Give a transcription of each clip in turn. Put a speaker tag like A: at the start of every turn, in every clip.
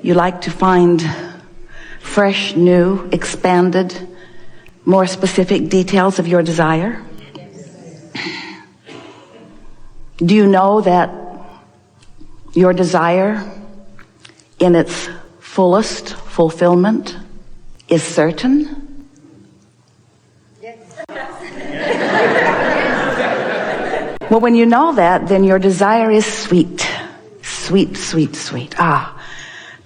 A: You like to find fresh, new, expanded, more specific details of your desire? Do you know that your desire in its fullest fulfillment is certain?
B: Yes.
A: Well, when you know that, then your desire is sweet. Sweet, sweet, sweet.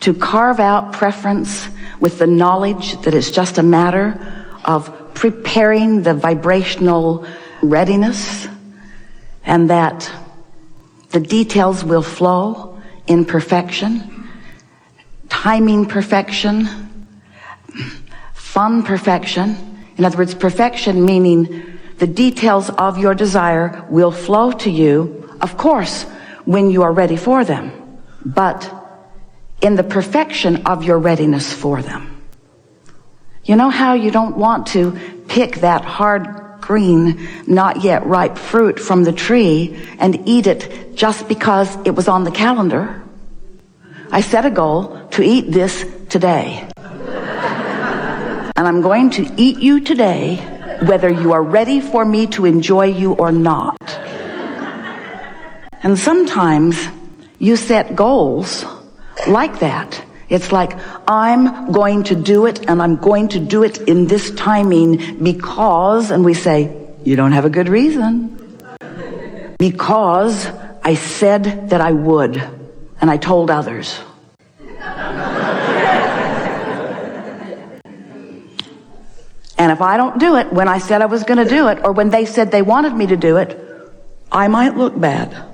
A: To carve out preference with the knowledge that it's just a matter of preparing the vibrational readiness, and that the details will flow in perfection, timing perfection, fun perfection. In other words, perfection meaning the details of your desire will flow to you, of course, when you are ready for them, but in the perfection of your readiness for them. You know how you don't want to pick that hard green, not yet ripe fruit from the tree and eat it just because it was on the calendar? I set a goal to eat this today. And I'm going to eat you today, whether you are ready for me to enjoy you or not. And sometimes you set goals like that. It's like, I'm going to do it, and I'm going to do it in this timing because, and we say, you don't have a good reason. Because I said that I would, and I told others. And if I don't do it when I said I was going to do it, or when they said they wanted me to do it, I might look bad.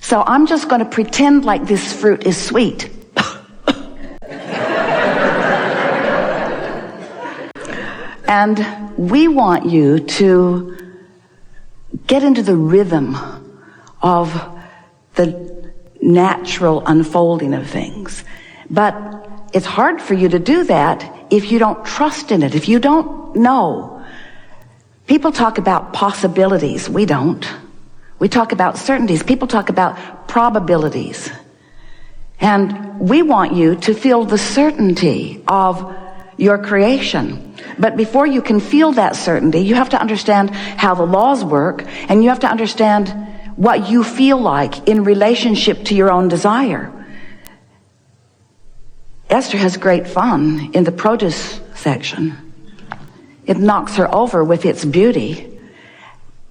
A: So I'm just going to pretend like this fruit is sweet. And we want you to get into the rhythm of the natural unfolding of things. But it's hard for you to do that if you don't trust in it, if you don't know. People talk about possibilities. We don't. We talk about certainties. People talk about probabilities. And we want you to feel the certainty of your creation. But before you can feel that certainty, you have to understand how the laws work, and you have to understand what you feel like in relationship to your own desire. Esther has great fun in the produce section. It knocks her over with its beauty.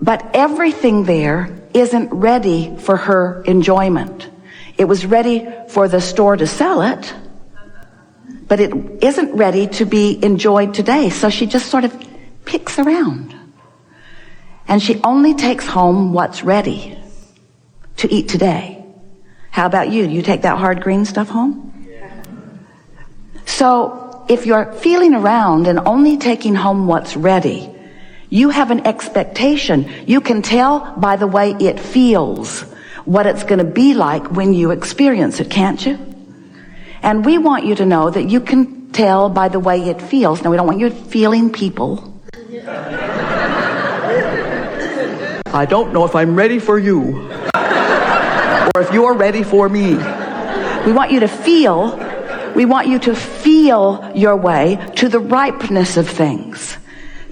A: But everything there isn't ready for her enjoyment. It was ready for the store to sell it, but it isn't ready to be enjoyed today. So she just sort of picks around. And she only takes home what's ready to eat today. How about you? You take that hard green stuff home? So if you're feeling around and only taking home what's ready, you have an expectation. You can tell by the way it feels what it's going to be like when you experience it, can't you? And we want you to know that you can tell by the way it feels. Now, we don't want you feeling people.
C: I don't know if I'm ready for you, or if you're ready for me.
A: We want you to feel your way to the ripeness of things,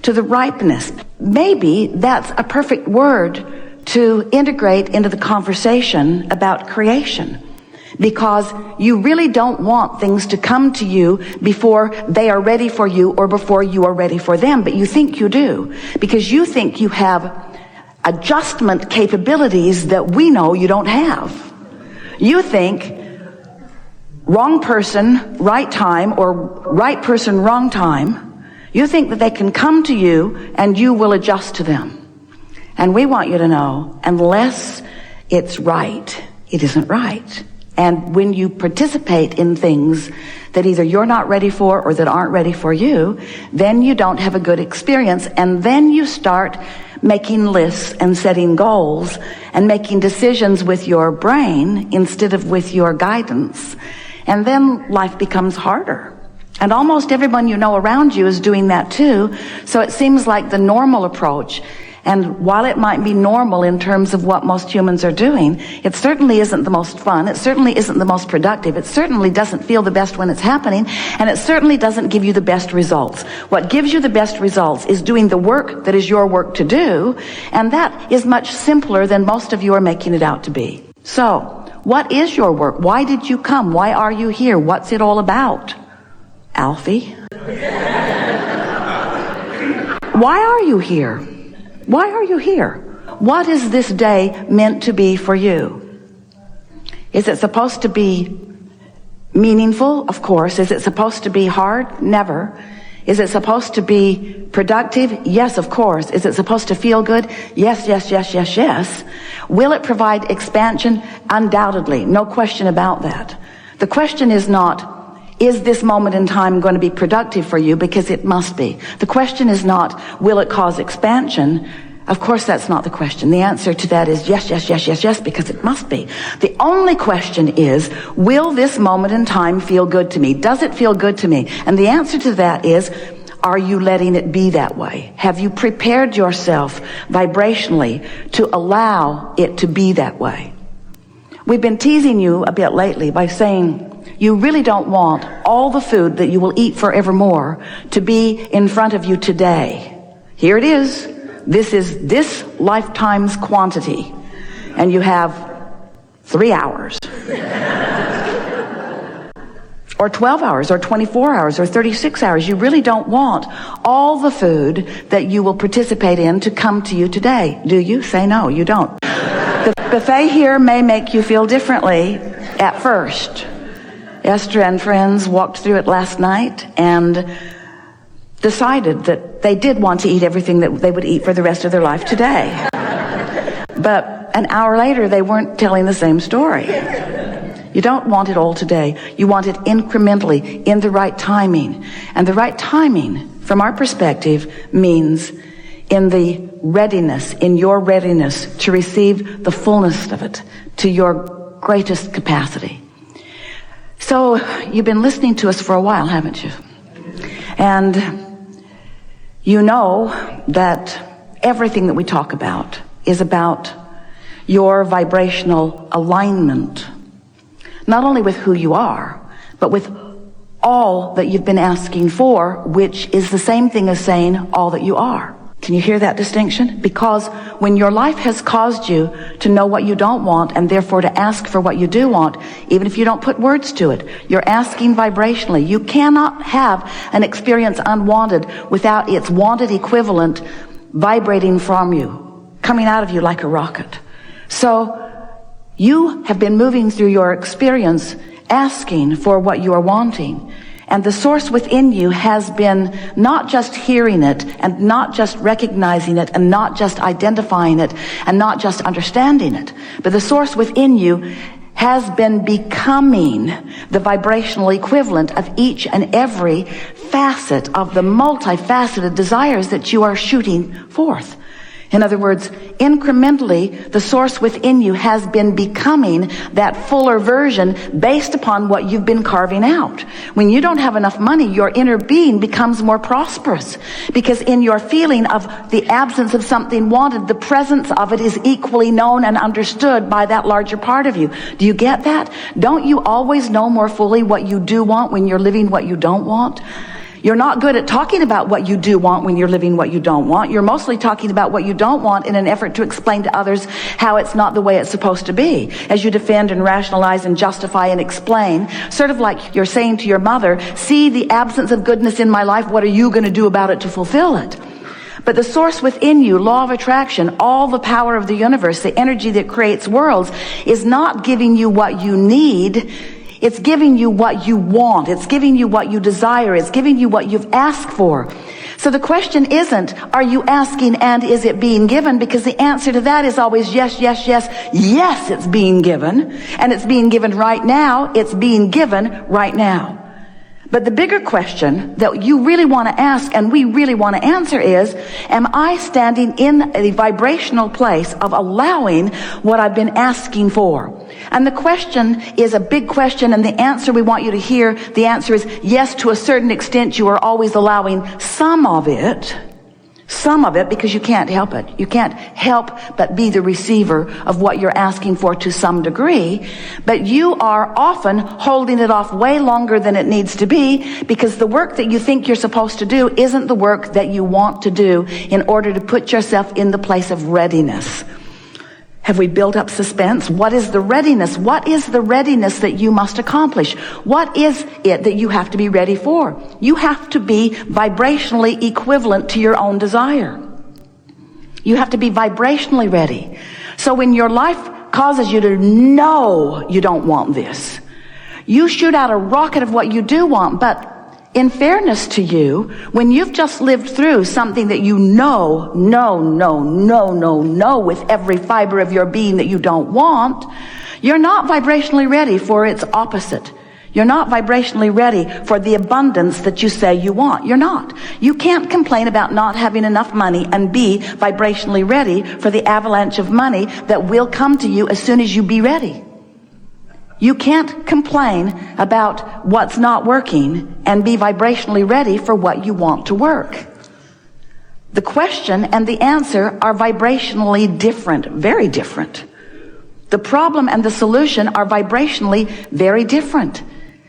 A: to the ripeness. Maybe that's a perfect word to integrate into the conversation about creation, because you really don't want things to come to you before they are ready for you or before you are ready for them, but you think you do, because you think you have adjustment capabilities that we know you don't have. You think wrong person, right time, or right person, wrong time. You think that they can come to you and you will adjust to them. And we want you to know, unless it's right, it isn't right. And when you participate in things that either you're not ready for or that aren't ready for you, then you don't have a good experience. And then you start making lists and setting goals and making decisions with your brain instead of with your guidance. And then life becomes harder. And almost everyone you know around you is doing that too. So it seems like the normal approach. And while it might be normal in terms of what most humans are doing, it certainly isn't the most fun. It certainly isn't the most productive. It certainly doesn't feel the best when it's happening. And it certainly doesn't give you the best results. What gives you the best results is doing the work that is your work to do. And that is much simpler than most of you are making it out to be. So, what is your work? Why did you come? Why are you here? What's it all about? Alfie? Why are you here? Why are you here? What is this day meant to be for you? Is it supposed to be meaningful? Of course. Is it supposed to be hard? Never. Is it supposed to be productive? Yes, of course. Is it supposed to feel good? Yes, yes, yes, yes, yes. Will it provide expansion? Undoubtedly. No question about that. The question is not, is this moment in time going to be productive for you? Because it must be. The question is not, will it cause expansion? Of course, that's not the question. The answer to that is yes, yes, yes, yes, yes, because it must be. The only question is, will this moment in time feel good to me? Does it feel good to me? And the answer to that is, are you letting it be that way? Have you prepared yourself vibrationally to allow it to be that way? We've been teasing you a bit lately by saying, you really don't want all the food that you will eat forevermore to be in front of you today. Here it is. This is this lifetime's quantity. And you have 3 hours. Or 12 hours, or 24 hours, or 36 hours. You really don't want all the food that you will participate in to come to you today. Do you? Say no, you don't. The buffet here may make you feel differently at first. Esther and friends walked through it last night and decided that they did want to eat everything that they would eat for the rest of their life today. But an hour later, they weren't telling the same story. You don't want it all today. You want it incrementally, in the right timing. And the right timing, from our perspective, means in the readiness, in your readiness to receive the fullness of it to your greatest capacity. So, you've been listening to us for a while, haven't you? And you know that everything that we talk about is about your vibrational alignment. Not only with who you are, but with all that you've been asking for, which is the same thing as saying all that you are. Can you hear that distinction? Because when your life has caused you to know what you don't want and therefore to ask for what you do want, even if you don't put words to it, you're asking vibrationally. You cannot have an experience unwanted without its wanted equivalent vibrating from you, coming out of you like a rocket. So you have been moving through your experience asking for what you are wanting. And the source within you has been not just hearing it and not just recognizing it and not just identifying it and not just understanding it, but the source within you has been becoming the vibrational equivalent of each and every facet of the multifaceted desires that you are shooting forth. In other words, incrementally, the source within you has been becoming that fuller version based upon what you've been carving out. When you don't have enough money, your inner being becomes more prosperous because in your feeling of the absence of something wanted, the presence of it is equally known and understood by that larger part of you. Do you get that? Don't you always know more fully what you do want when you're living what you don't want? You're not good at talking about what you do want when you're living what you don't want. You're mostly talking about what you don't want in an effort to explain to others how it's not the way it's supposed to be. As you defend and rationalize and justify and explain, sort of like you're saying to your mother, see the absence of goodness in my life, what are you going to do about it to fulfill it? But the source within you, law of attraction, all the power of the universe, the energy that creates worlds, is not giving you what you need. It's giving you what you want. It's giving you what you desire. It's giving you what you've asked for. So the question isn't, are you asking and is it being given? Because the answer to that is always yes, yes, yes. Yes, it's being given. And it's being given right now. It's being given right now. But the bigger question that you really want to ask and we really want to answer is, am I standing in a vibrational place of allowing what I've been asking for? And the question is a big question, and the answer we want you to hear, the answer is yes, to a certain extent you are always allowing some of it. Some of it because you can't help it. You can't help but be the receiver of what you're asking for to some degree, but you are often holding it off way longer than it needs to be because the work that you think you're supposed to do isn't the work that you want to do in order to put yourself in the place of readiness. Have we built up suspense? What is the readiness? What is the readiness that you must accomplish? What is it that you have to be ready for? You have to be vibrationally equivalent to your own desire. You have to be vibrationally ready. So when your life causes you to know you don't want this, you shoot out a rocket of what you do want, but in fairness to you, when you've just lived through something that you know with every fiber of your being that you don't want, you're not vibrationally ready for its opposite. You're not vibrationally ready for the abundance that you say you want. You're not. You can't complain about not having enough money and be vibrationally ready for the avalanche of money that will come to you as soon as you be ready. You can't complain about what's not working and be vibrationally ready for what you want to work. The question and the answer are vibrationally different, very different. The problem and the solution are vibrationally very different.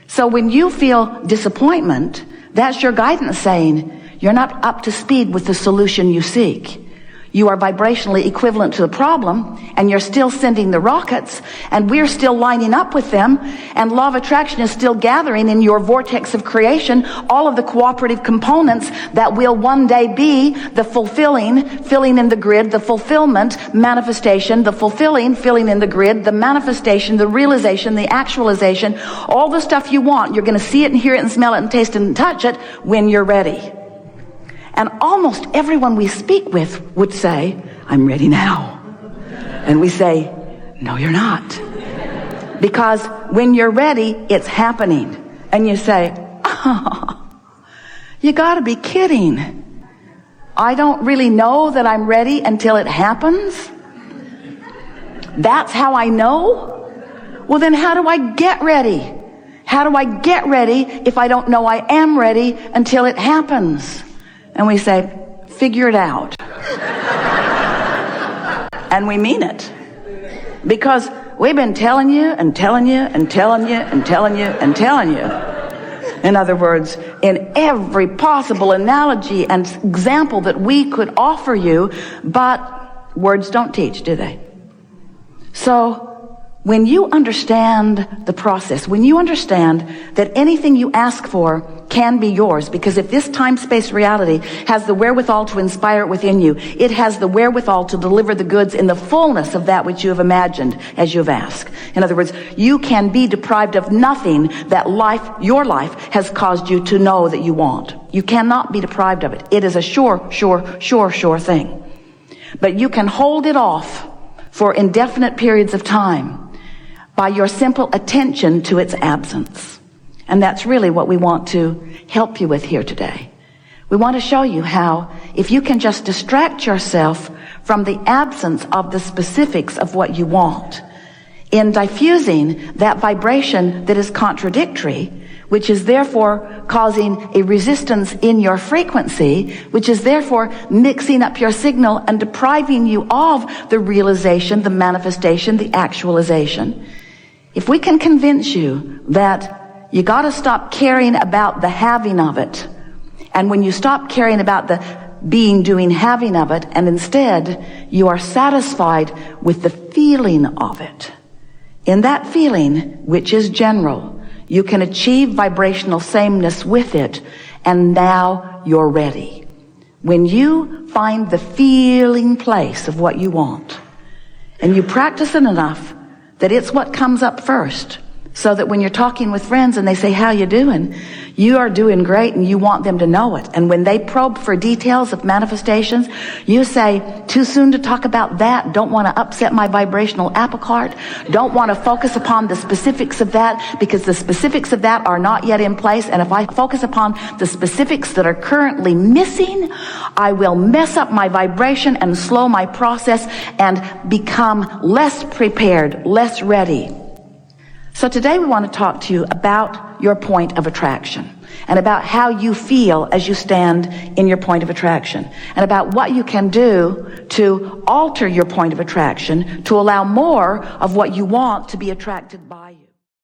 A: So when you feel disappointment, that's your guidance saying, you're not up to speed with the solution you seek. You are vibrationally equivalent to the problem, and you're still sending the rockets, and we're still lining up with them, and law of attraction is still gathering in your vortex of creation all of the cooperative components that will one day be the filling in the grid, the fulfillment, manifestation, the filling in the grid, the manifestation, the realization, the actualization, all the stuff you want. You're going to see it and hear it and smell it and taste it and touch it when you're ready. And almost everyone we speak with would say, I'm ready now. And we say, no, you're not. Because when you're ready, it's happening. And you say, oh, you gotta be kidding. I don't really know that I'm ready until it happens. That's how I know? Well, then how do I get ready? How do I get ready if I don't know I am ready until it happens? And we say, figure it out. And we mean it. Because we've been telling you and telling you and telling you and telling you and telling you. In other words, in every possible analogy and example that we could offer you, but words don't teach, do they? So when you understand the process, when you understand that anything you ask for can be yours, because if this time-space reality has the wherewithal to inspire it within you, it has the wherewithal to deliver the goods in the fullness of that which you have imagined as you have asked. In other words, you can be deprived of nothing that your life has caused you to know that you want. You cannot be deprived of it. It is a sure thing. But you can hold it off for indefinite periods of time by your simple attention to its absence. And that's really what we want to help you with here today. We want to show you how, if you can just distract yourself from the absence of the specifics of what you want, in diffusing that vibration that is contradictory, which is therefore causing a resistance in your frequency, which is therefore mixing up your signal and depriving you of the realization, the manifestation, the actualization. If we can convince you that you got to stop caring about the having of it, and when you stop caring about the being, doing, having of it, and instead you are satisfied with the feeling of it, in that feeling, which is general, you can achieve vibrational sameness with it, and now you're ready. When you find the feeling place of what you want, and you practice it enough that it's what comes up first, so that when you're talking with friends and they say, how you doing? You are doing great, and you want them to know it. And when they probe for details of manifestations, you say, too soon to talk about that. Don't want to upset my vibrational apple cart. Don't want to focus upon the specifics of that, because the specifics of that are not yet in place. And if I focus upon the specifics that are currently missing, I will mess up my vibration and slow my process and become less prepared, less ready. So today we want to talk to you about your point of attraction. and about how you feel as you stand in your point of attraction, and about what you can do to alter your point of attraction to allow more of what you want to be attracted by you.